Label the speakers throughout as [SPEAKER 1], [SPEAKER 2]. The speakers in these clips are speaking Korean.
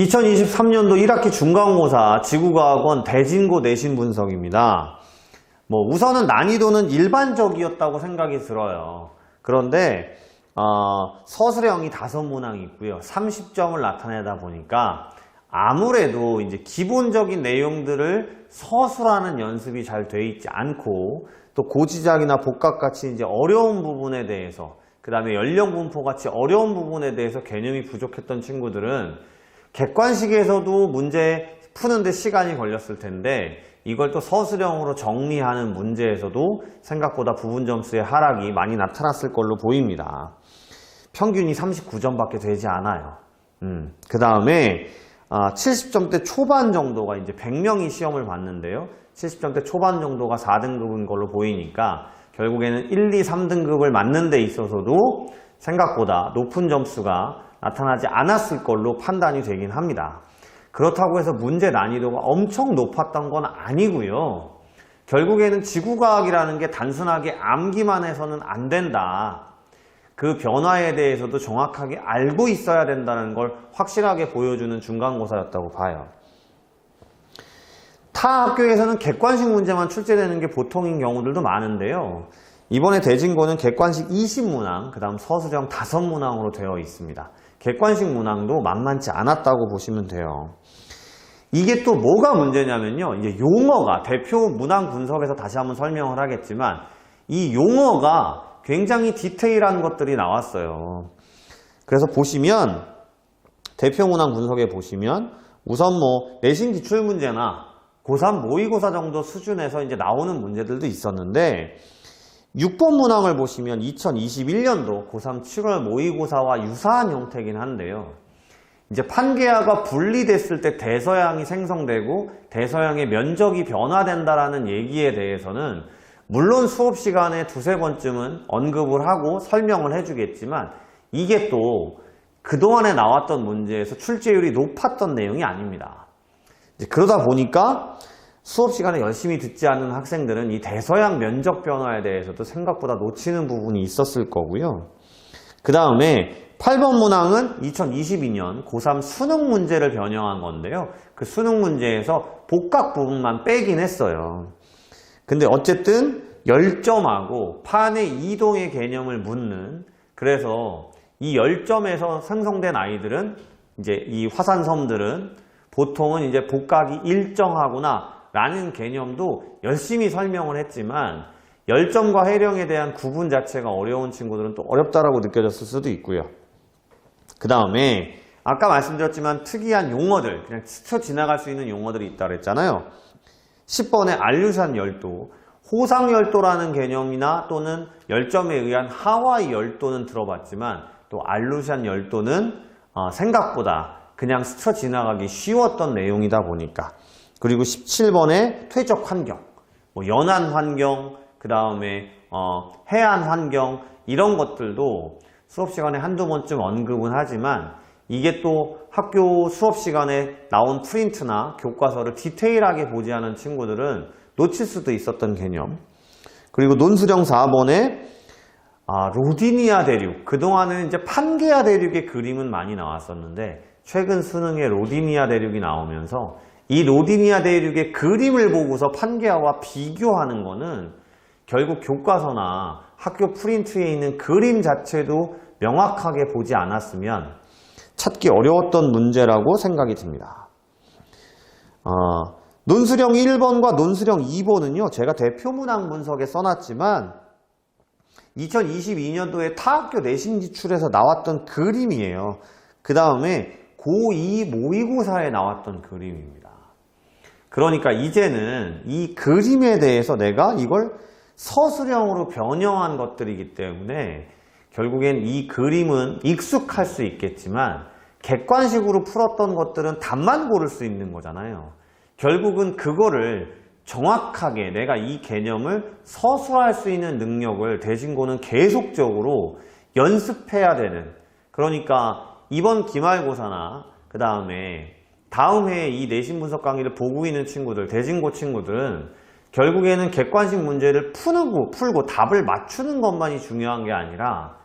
[SPEAKER 1] 2023년도 1학기 중간고사 지구과학원 대진고 내신 분석입니다. 우선은 난이도는 일반적이었다고 생각이 들어요. 그런데 서술형이 5문항이 있고요. 30점을 나타내다 보니까 아무래도 이제 기본적인 내용들을 서술하는 연습이 잘 돼 있지 않고 또 고지작이나 복각같이 이제 어려운 부분에 대해서 그 다음에 연령분포같이 어려운 부분에 대해서 개념이 부족했던 친구들은 객관식에서도 문제 푸는데 시간이 걸렸을 텐데 이걸 또 서술형으로 정리하는 문제에서도 생각보다 부분 점수의 하락이 많이 나타났을 걸로 보입니다. 평균이 39점밖에 되지 않아요. 그 다음에 70점대 초반 정도가 이제 100명이 시험을 봤는데요. 70점대 초반 정도가 4등급인 걸로 보이니까 결국에는 1, 2, 3등급을 맞는 데 있어서도 생각보다 높은 점수가 나타나지 않았을 걸로 판단이 되긴 합니다. 그렇다고 해서 문제 난이도가 엄청 높았던 건 아니고요. 결국에는 지구과학이라는 게 단순하게 암기만 해서는 안 된다. 그 변화에 대해서도 정확하게 알고 있어야 된다는 걸 확실하게 보여주는 중간고사였다고 봐요. 타 학교에서는 객관식 문제만 출제되는 게 보통인 경우들도 많은데요. 이번에 대진고는 객관식 20문항, 그 다음 서술형 5문항으로 되어 있습니다. 객관식 문항도 만만치 않았다고 보시면 돼요. 이게 또 뭐가 문제냐면요. 이제 용어가 대표 문항 분석에서 다시 한번 설명을 하겠지만 이 용어가 굉장히 디테일한 것들이 나왔어요. 그래서 보시면 대표 문항 분석에 보시면 우선 내신 기출 문제나 고3 모의고사 정도 수준에서 이제 나오는 문제들도 있었는데 6번 문항을 보시면 2021년도 고3 7월 모의고사와 유사한 형태이긴 한데요. 이제 판계하가 분리됐을 때 대서양이 생성되고 대서양의 면적이 변화된다라는 얘기에 대해서는 물론 수업 시간에 2-3번쯤은 언급을 하고 설명을 해주겠지만 이게 또 그동안에 나왔던 문제에서 출제율이 높았던 내용이 아닙니다. 이제 그러다 보니까 수업 시간에 열심히 듣지 않는 학생들은 이 대서양 면적 변화에 대해서도 생각보다 놓치는 부분이 있었을 거고요. 그 다음에 8번 문항은 2022년 고3 수능 문제를 변형한 건데요. 그 수능 문제에서 복각 부분만 빼긴 했어요. 근데 어쨌든 열점하고 판의 이동의 개념을 묻는, 그래서 이 열점에서 생성된 아이들은 이제 이 화산섬들은 보통은 이제 복각이 일정하구나 라는 개념도 열심히 설명을 했지만 열점과 해령에 대한 구분 자체가 어려운 친구들은 또 어렵다라고 느껴졌을 수도 있고요. 그 다음에 아까 말씀드렸지만 특이한 용어들, 그냥 스쳐 지나갈 수 있는 용어들이 있다고 그랬잖아요. 10번에 알루산 열도, 호상 열도라는 개념이나 또는 열점에 의한 하와이 열도는 들어봤지만 또 알루산 열도는 생각보다 그냥 스쳐 지나가기 쉬웠던 내용이다 보니까. 그리고 17번에 퇴적 환경, 연안 환경, 그 다음에 해안 환경 이런 것들도 수업 시간에 한두 번쯤 언급은 하지만 이게 또 학교 수업 시간에 나온 프린트나 교과서를 디테일하게 보지 않은 친구들은 놓칠 수도 있었던 개념. 그리고 논술형 4번에 로디니아 대륙, 그동안은 이제 판게아 대륙의 그림은 많이 나왔었는데 최근 수능에 로디니아 대륙이 나오면서 이 로디니아 대륙의 그림을 보고서 판게아와 비교하는 거는 결국 교과서나 학교 프린트에 있는 그림 자체도 명확하게 보지 않았으면 찾기 어려웠던 문제라고 생각이 듭니다. 논술형 1번과 논술형 2번은요. 제가 대표 문항 분석에 써놨지만 2022년도에 타학교 내신 기출에서 나왔던 그림이에요. 그 다음에 고2 모의고사에 나왔던 그림입니다. 그러니까 이제는 이 그림에 대해서 내가 이걸 서술형으로 변형한 것들이기 때문에 결국엔 이 그림은 익숙할 수 있겠지만 객관식으로 풀었던 것들은 답만 고를 수 있는 거잖아요. 결국은 그거를 정확하게 내가 이 개념을 서술할 수 있는 능력을 대진고는 계속적으로 연습해야 되는, 그러니까 이번 기말고사나 그 다음에 다음 해에 이 내신 분석 강의를 보고 있는 친구들, 대진고 친구들은 결국에는 객관식 문제를 풀고 답을 맞추는 것만이 중요한 게 아니라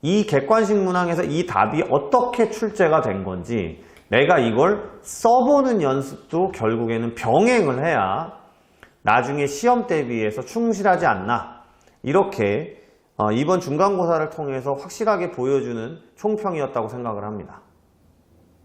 [SPEAKER 1] 이 객관식 문항에서 이 답이 어떻게 출제가 된 건지, 내가 이걸 써보는 연습도 결국에는 병행을 해야 나중에 시험 대비해서 충실하지 않나, 이렇게 이번 중간고사를 통해서 확실하게 보여주는 총평이었다고 생각을 합니다.